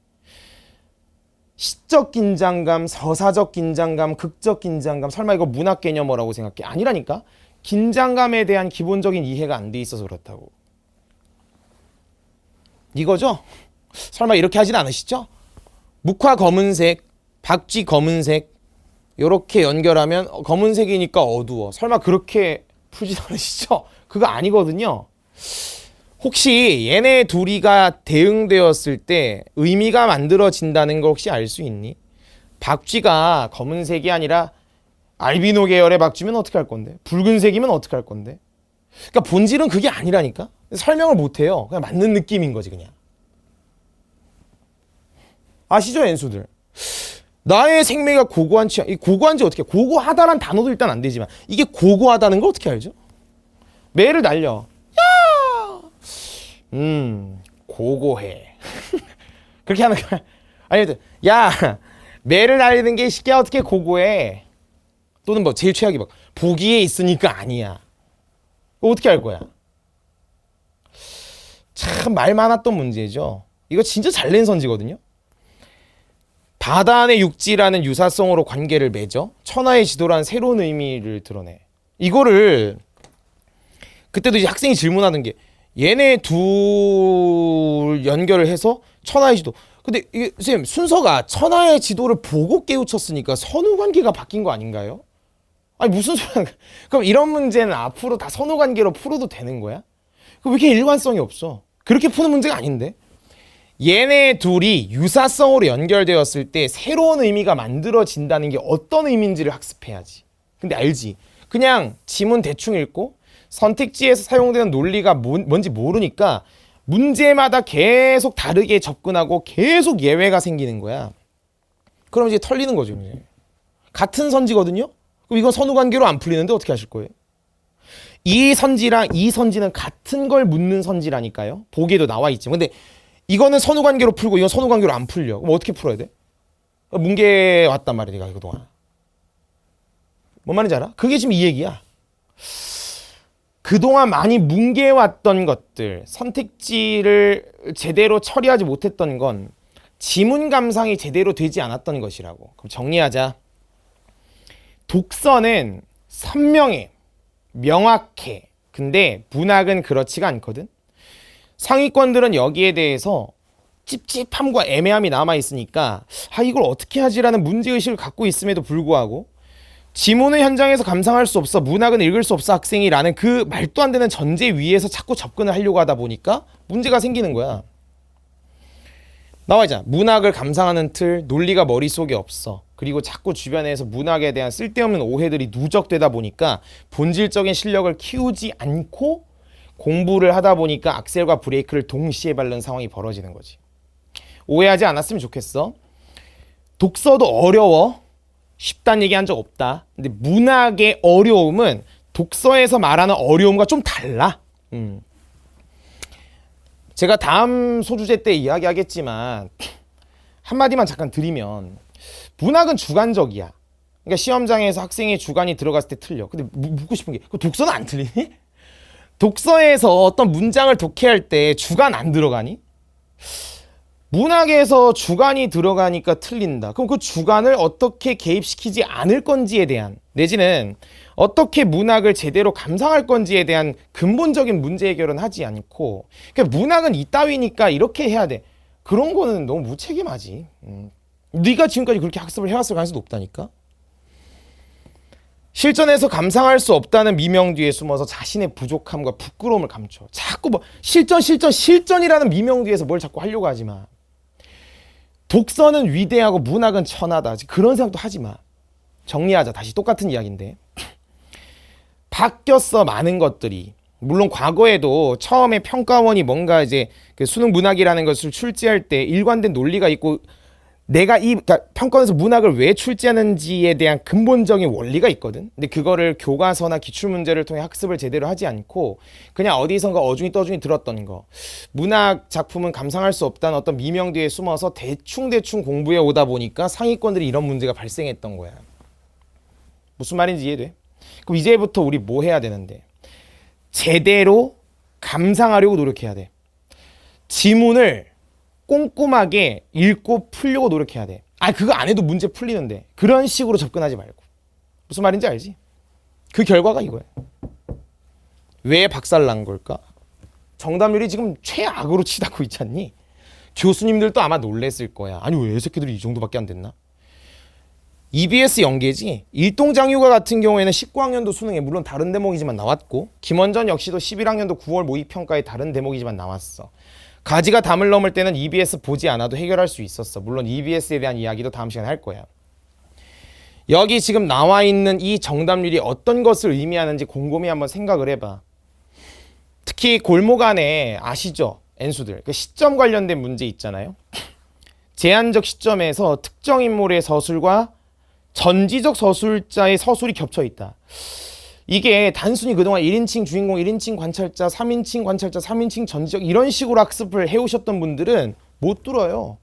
시적 긴장감, 서사적 긴장감, 극적 긴장감. 설마 이거 문학 개념어라고 생각해? 아니라니까. 긴장감에 대한 기본적인 이해가 안 돼 있어서 그렇다고. 이거죠? 설마 이렇게 하진 않으시죠? 묵화 검은색, 박쥐 검은색 요렇게 연결하면 검은색이니까 어두워. 설마 그렇게 풀진 않으시죠? 그거 아니거든요. 혹시 얘네 둘이가 대응되었을 때 의미가 만들어진다는 거 혹시 알 수 있니? 박쥐가 검은색이 아니라 알비노 계열의 박쥐면 어떻게 할 건데? 붉은색이면 어떻게 할 건데? 그러니까 본질은 그게 아니라니까? 설명을 못해요. 그냥 맞는 느낌인 거지 그냥. 아시죠 엔수들? 나의 생매가 고고한 취향. 이 고고한지 어떻게 고고하다란 단어도 일단 안 되지만 이게 고고하다는 걸 어떻게 알죠? 매를 날려. 고고해. 그렇게 하는 거야. 아니, 야, 매를 날리는 게 쉽게 어떻게 고고해? 또는 뭐 제일 최악이 막 보기에 있으니까 아니야. 어떻게 할 거야? 참 말 많았던 문제죠. 이거 진짜 잘 낸 선지거든요. 바다 안의 육지라는 유사성으로 관계를 맺어 천하의 지도라는 새로운 의미를 드러내. 이거를 그때도 이제 학생이 질문하는 게 얘네 둘 연결을 해서 천하의 지도. 근데 이게 선생님 순서가 천하의 지도를 보고 깨우쳤으니까 선후 관계가 바뀐 거 아닌가요? 아니 무슨 소리야? 그럼 이런 문제는 앞으로 다 선후 관계로 풀어도 되는 거야? 왜 이렇게 일관성이 없어? 그렇게 푸는 문제가 아닌데? 얘네 둘이 유사성으로 연결되었을 때 새로운 의미가 만들어진다는 게 어떤 의미인지를 학습해야지. 근데 알지? 그냥 지문 대충 읽고 선택지에서 사용되는 논리가 뭔지 모르니까 문제마다 계속 다르게 접근하고 계속 예외가 생기는 거야. 그럼 이제 털리는 거죠. 이제. 같은 선지거든요? 그럼 이건 선후관계로 안 풀리는데 어떻게 하실 거예요? 이 선지랑 이 선지는 같은 걸 묻는 선지라니까요. 보기에도 나와 있지. 근데 이거는 선후관계로 풀고 이건 선후관계로 안 풀려. 그럼 어떻게 풀어야 돼? 뭉개 왔단 말이야, 내가 그동안. 뭔 말인지 알아? 그게 지금 이 얘기야. 그동안 많이 뭉개왔던 것들, 선택지를 제대로 처리하지 못했던 건 지문 감상이 제대로 되지 않았던 것이라고. 그럼 정리하자. 독서는 선명해, 명확해. 근데 문학은 그렇지가 않거든. 상위권들은 여기에 대해서 찝찝함과 애매함이 남아있으니까 이걸 어떻게 하지라는 문제의식을 갖고 있음에도 불구하고 지문은 현장에서 감상할 수 없어, 문학은 읽을 수 없어 학생이라는 그 말도 안 되는 전제 위에서 자꾸 접근을 하려고 하다 보니까 문제가 생기는 거야. 나와있잖아. 문학을 감상하는 틀, 논리가 머릿속에 없어. 그리고 자꾸 주변에서 문학에 대한 쓸데없는 오해들이 누적되다 보니까 본질적인 실력을 키우지 않고 공부를 하다 보니까 악셀과 브레이크를 동시에 밟는 상황이 벌어지는 거지. 오해하지 않았으면 좋겠어. 독서도 어려워. 쉽다는 얘기 한 적 없다. 근데 문학의 어려움은 독서에서 말하는 어려움과 좀 달라. 제가 다음 소주제 때 이야기하겠지만 한마디만 잠깐 드리면 문학은 주관적이야. 그러니까 시험장에서 학생의 주관이 들어갔을 때 틀려. 근데 묻고 싶은 게 독서는 안 틀리니? 독서에서 어떤 문장을 독해할 때 주관 안 들어가니? 문학에서 주관이 들어가니까 틀린다. 그럼 그 주관을 어떻게 개입시키지 않을 건지에 대한, 내지는 어떻게 문학을 제대로 감상할 건지에 대한 근본적인 문제 해결은 하지 않고, 그러니까 문학은 이따위니까 이렇게 해야 돼. 그런 거는 너무 무책임하지. 네가 지금까지 그렇게 학습을 해왔을 가능성이 높다니까. 실전에서 감상할 수 없다는 미명 뒤에 숨어서 자신의 부족함과 부끄러움을 감춰. 자꾸 뭐 실전이라는 미명 뒤에서 뭘 자꾸 하려고 하지 마. 독서는 위대하고 문학은 천하다. 그런 생각도 하지 마. 정리하자. 다시 똑같은 이야기인데. 바뀌었어, 많은 것들이. 물론 과거에도 처음에 평가원이 뭔가 이제 그 수능 문학이라는 것을 출제할 때 일관된 논리가 있고, 내가 그러니까 평가원에서 문학을 왜 출제하는지에 대한 근본적인 원리가 있거든. 근데 그거를 교과서나 기출문제를 통해 학습을 제대로 하지 않고 그냥 어디선가 어중이 떠중이 들었던 거. 문학 작품은 감상할 수 없다는 어떤 미명 뒤에 숨어서 대충 공부해 오다 보니까 상위권들이 이런 문제가 발생했던 거야. 무슨 말인지 이해돼? 그럼 이제부터 우리 뭐 해야 되는데? 제대로 감상하려고 노력해야 돼. 지문을 꼼꼼하게 읽고 풀려고 노력해야 돼. 그거 안 해도 문제 풀리는데. 그런 식으로 접근하지 말고. 무슨 말인지 알지? 그 결과가 이거야. 왜 박살난 걸까? 정답률이 지금 최악으로 치닫고 있지 않니? 교수님들도 아마 놀랬을 거야. 아니 왜 새끼들이 이 정도밖에 안 됐나? EBS 연계지. 일동장휴가 같은 경우에는 19학년도 수능에 물론 다른 대목이지만 나왔고, 김원전 역시도 11학년도 9월 모의평가에 다른 대목이지만 나왔어. 가지가 담을 넘을 때는 EBS 보지 않아도 해결할 수 있었어. 물론 EBS에 대한 이야기도 다음 시간에 할 거야. 여기 지금 나와 있는 이 정답률이 어떤 것을 의미하는지 곰곰이 한번 생각을 해봐. 특히 골목 안에 아시죠? N수들. 그 시점 관련된 문제 있잖아요. 제한적 시점에서 특정 인물의 서술과 전지적 서술자의 서술이 겹쳐 있다. 이게 단순히 그동안 1인칭 주인공, 1인칭 관찰자, 3인칭 관찰자, 3인칭 전지적 이런 식으로 학습을 해오셨던 분들은 못 들어요.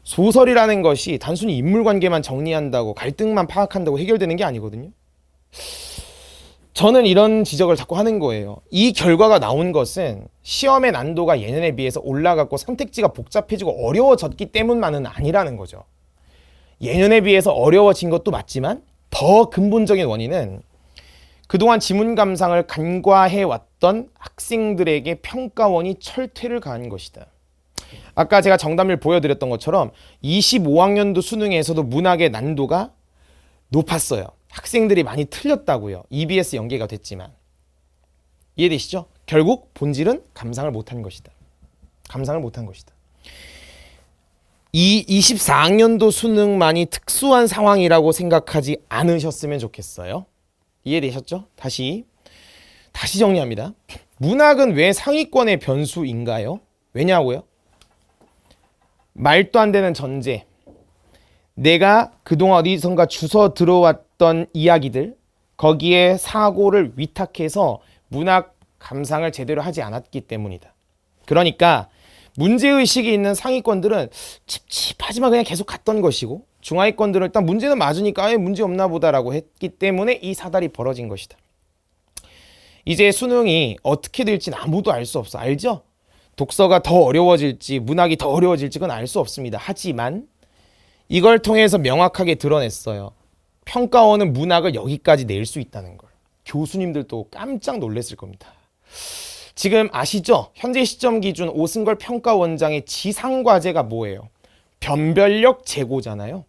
소설이라는 것이 단순히 인물관계만 정리한다고 갈등만 파악한다고 해결되는 게 아니거든요. 저는 이런 지적을 자꾸 하는 거예요. 이 결과가 나온 것은 시험의 난도가 예년에 비해서 올라갔고 선택지가 복잡해지고 어려워졌기 때문만은 아니라는 거죠. 예년에 비해서 어려워진 것도 맞지만 더 근본적인 원인은 그동안 지문 감상을 간과해왔던 학생들에게 평가원이 철퇴를 가한 것이다. 아까 제가 정답률 보여드렸던 것처럼 25학년도 수능에서도 문학의 난도가 높았어요. 학생들이 많이 틀렸다고요. EBS 연계가 됐지만. 이해되시죠? 결국 본질은 감상을 못한 것이다. 감상을 못한 것이다. 이 24학년도 수능만이 특수한 상황이라고 생각하지 않으셨으면 좋겠어요. 이해되셨죠? 다시 정리합니다. 문학은 왜 상위권의 변수인가요? 왜냐고요? 말도 안 되는 전제. 내가 그동안 어디선가 주워 들어왔던 이야기들, 거기에 사고를 위탁해서 문학 감상을 제대로 하지 않았기 때문이다. 그러니까 문제의식이 있는 상위권들은 찝찝하지만 그냥 계속 갔던 것이고, 중하위권들은 일단 문제는 맞으니까 문제 없나 보다라고 했기 때문에 이 사달이 벌어진 것이다. 이제 수능이 어떻게 될지는 아무도 알 수 없어. 알죠? 독서가 더 어려워질지 문학이 더 어려워질지 그건 알 수 없습니다. 하지만 이걸 통해서 명확하게 드러냈어요. 평가원은 문학을 여기까지 낼 수 있다는 걸. 교수님들도 깜짝 놀랐을 겁니다. 지금 아시죠? 현재 시점 기준 오승걸 평가원장의 지상과제가 뭐예요? 변별력 제고잖아요.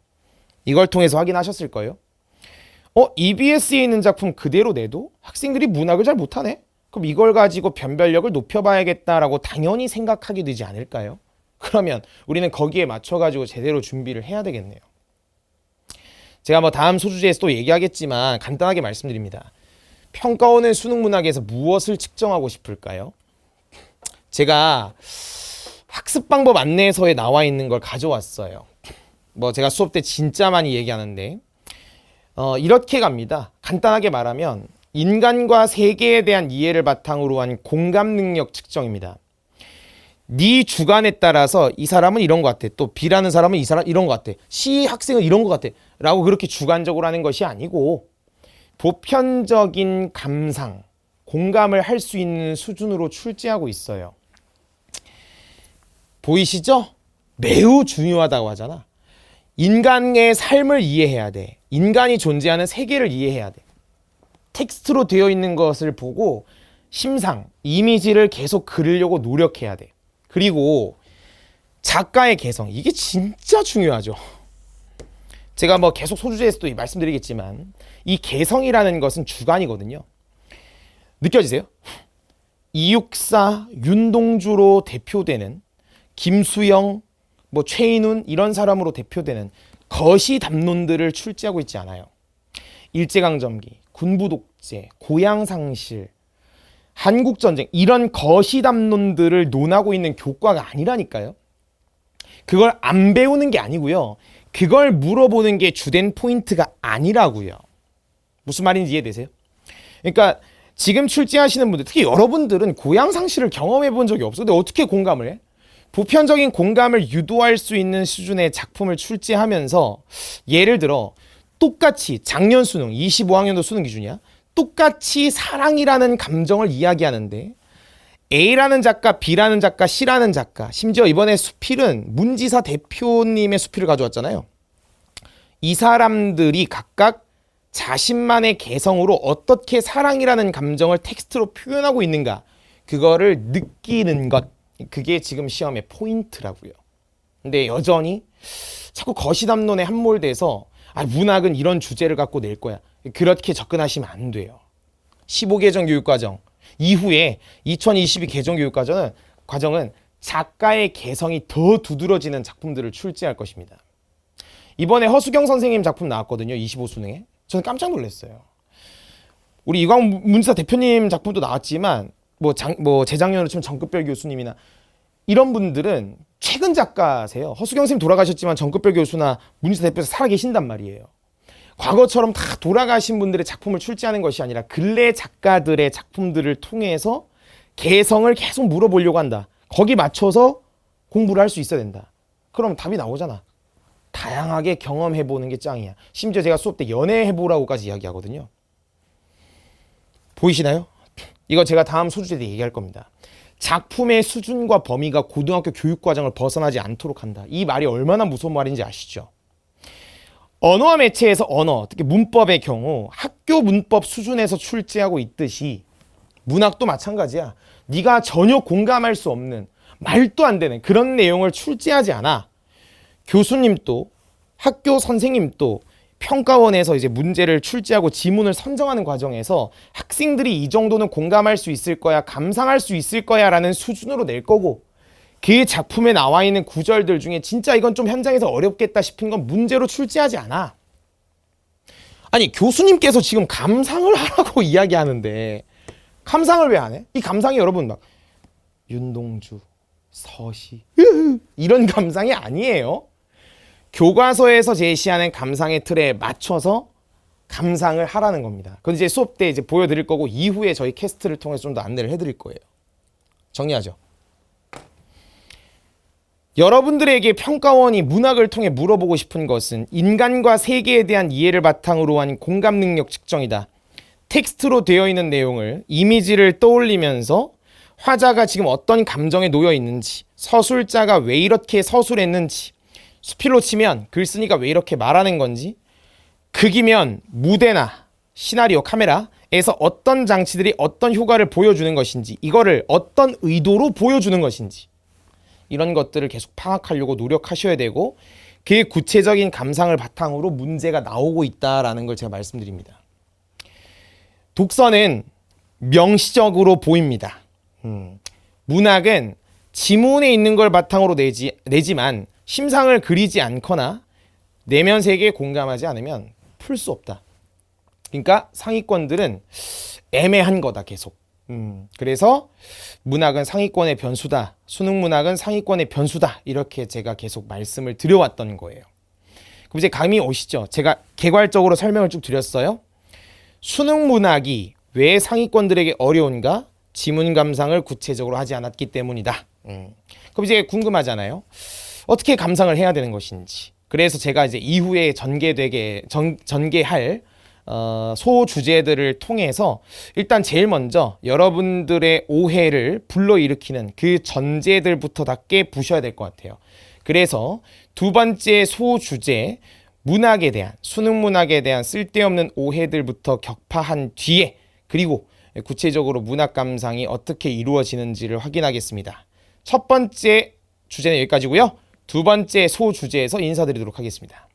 이걸 통해서 확인하셨을 거예요. EBS에 있는 작품 그대로 내도 학생들이 문학을 잘 못하네? 그럼 이걸 가지고 변별력을 높여봐야겠다라고 당연히 생각하게 되지 않을까요? 그러면 우리는 거기에 맞춰가지고 제대로 준비를 해야 되겠네요. 제가 다음 소주제에서 또 얘기하겠지만 간단하게 말씀드립니다. 평가원은 수능 문학에서 무엇을 측정하고 싶을까요? 제가 학습 방법 안내서에 나와 있는 걸 가져왔어요. 제가 수업 때 진짜 많이 얘기하는데 이렇게 갑니다. 간단하게 말하면 인간과 세계에 대한 이해를 바탕으로 한 공감 능력 측정입니다. 네 주관에 따라서 이 사람은 이런 것 같아. 또 B라는 사람은 이 사람 이런 것 같아. C 학생은 이런 것 같아. 라고 그렇게 주관적으로 하는 것이 아니고 보편적인 감상, 공감을 할 수 있는 수준으로 출제하고 있어요. 보이시죠? 매우 중요하다고 하잖아. 인간의 삶을 이해해야 돼. 인간이 존재하는 세계를 이해해야 돼. 텍스트로 되어 있는 것을 보고 심상, 이미지를 계속 그리려고 노력해야 돼. 그리고 작가의 개성, 이게 진짜 중요하죠. 제가 계속 소주제에서도 말씀드리겠지만 이 개성이라는 것은 주관이거든요. 느껴지세요? 이육사, 윤동주로 대표되는 김수영, 최인훈 이런 사람으로 대표되는 거시 담론들을 출제하고 있지 않아요. 일제강점기, 군부독재, 고향상실, 한국전쟁 이런 거시 담론들을 논하고 있는 교과가 아니라니까요. 그걸 안 배우는 게 아니고요. 그걸 물어보는 게 주된 포인트가 아니라고요. 무슨 말인지 이해되세요? 그러니까 지금 출제하시는 분들, 특히 여러분들은 고향상실을 경험해 본 적이 없어. 근데 어떻게 공감을 해? 보편적인 공감을 유도할 수 있는 수준의 작품을 출제하면서 예를 들어 똑같이 작년 수능, 25학년도 수능 기준이야. 똑같이 사랑이라는 감정을 이야기하는데 A라는 작가, B라는 작가, C라는 작가, 심지어 이번에 수필은 문지사 대표님의 수필을 가져왔잖아요. 이 사람들이 각각 자신만의 개성으로 어떻게 사랑이라는 감정을 텍스트로 표현하고 있는가, 그거를 느끼는 것, 그게 지금 시험의 포인트라고요. 근데 여전히 자꾸 거시담론에 함몰돼서 문학은 이런 주제를 갖고 낼 거야, 그렇게 접근하시면 안 돼요. 15개정 교육과정 이후에 2022 개정 교육과정은 작가의 개성이 더 두드러지는 작품들을 출제할 것입니다. 이번에 허수경 선생님 작품 나왔거든요. 25수능에. 저는 깜짝 놀랐어요. 우리 이광 문지사 대표님 작품도 나왔지만 재작년으로 치면 정급별 교수님이나 이런 분들은 최근 작가세요. 허수경 선생님 돌아가셨지만 정급별 교수나 문지사 대표에서 살아계신단 말이에요. 과거처럼 다 돌아가신 분들의 작품을 출제하는 것이 아니라 근래 작가들의 작품들을 통해서 개성을 계속 물어보려고 한다. 거기 맞춰서 공부를 할 수 있어야 된다. 그럼 답이 나오잖아. 다양하게 경험해보는 게 짱이야. 심지어 제가 수업 때 연애해보라고까지 이야기하거든요. 보이시나요? 이거 제가 다음 소주제 때 얘기할 겁니다. 작품의 수준과 범위가 고등학교 교육과정을 벗어나지 않도록 한다. 이 말이 얼마나 무서운 말인지 아시죠? 언어와 매체에서 언어, 특히 문법의 경우 학교 문법 수준에서 출제하고 있듯이 문학도 마찬가지야. 네가 전혀 공감할 수 없는, 말도 안 되는 그런 내용을 출제하지 않아. 교수님도 학교 선생님도 평가원에서 이제 문제를 출제하고 지문을 선정하는 과정에서 학생들이 이 정도는 공감할 수 있을 거야, 감상할 수 있을 거야 라는 수준으로 낼 거고, 그 작품에 나와 있는 구절들 중에 진짜 이건 좀 현장에서 어렵겠다 싶은 건 문제로 출제하지 않아. 아니, 교수님께서 지금 감상을 하라고 이야기하는데 감상을 왜 안 해? 이 감상이 여러분 막 윤동주, 서시 이런 감상이 아니에요. 교과서에서 제시하는 감상의 틀에 맞춰서 감상을 하라는 겁니다. 그건 이제 수업 때 이제 보여드릴 거고, 이후에 저희 캐스트를 통해서 좀 더 안내를 해드릴 거예요. 정리하죠. 여러분들에게 평가원이 문학을 통해 물어보고 싶은 것은 인간과 세계에 대한 이해를 바탕으로 한 공감 능력 측정이다. 텍스트로 되어 있는 내용을 이미지를 떠올리면서 화자가 지금 어떤 감정에 놓여 있는지, 서술자가 왜 이렇게 서술했는지, 수필로 치면 글쓴이가 왜 이렇게 말하는 건지, 극이면 무대나 시나리오, 카메라에서 어떤 장치들이 어떤 효과를 보여주는 것인지, 이거를 어떤 의도로 보여주는 것인지, 이런 것들을 계속 파악하려고 노력하셔야 되고, 그 구체적인 감상을 바탕으로 문제가 나오고 있다라는 걸 제가 말씀드립니다. 독서는 명시적으로 보입니다. 문학은 지문에 있는 걸 바탕으로 내지만 심상을 그리지 않거나 내면 세계에 공감하지 않으면 풀 수 없다. 그러니까 상위권들은 애매한 거다, 계속. 그래서 문학은 상위권의 변수다, 수능 문학은 상위권의 변수다, 이렇게 제가 계속 말씀을 드려왔던 거예요. 그럼 이제 감이 오시죠? 제가 개괄적으로 설명을 쭉 드렸어요. 수능 문학이 왜 상위권들에게 어려운가? 지문 감상을 구체적으로 하지 않았기 때문이다. 그럼 이제 궁금하잖아요. 어떻게 감상을 해야 되는 것인지. 그래서 제가 이제 이후에 전개할 소주제들을 통해서 일단 제일 먼저 여러분들의 오해를 불러일으키는 그 전제들부터답게 부셔야 될 것 같아요. 그래서 두 번째 소주제, 문학에 대한, 수능 문학에 대한 쓸데없는 오해들부터 격파한 뒤에, 그리고 구체적으로 문학 감상이 어떻게 이루어지는지를 확인하겠습니다. 첫 번째 주제는 여기까지고요. 두 번째 소주제에서 인사드리도록 하겠습니다.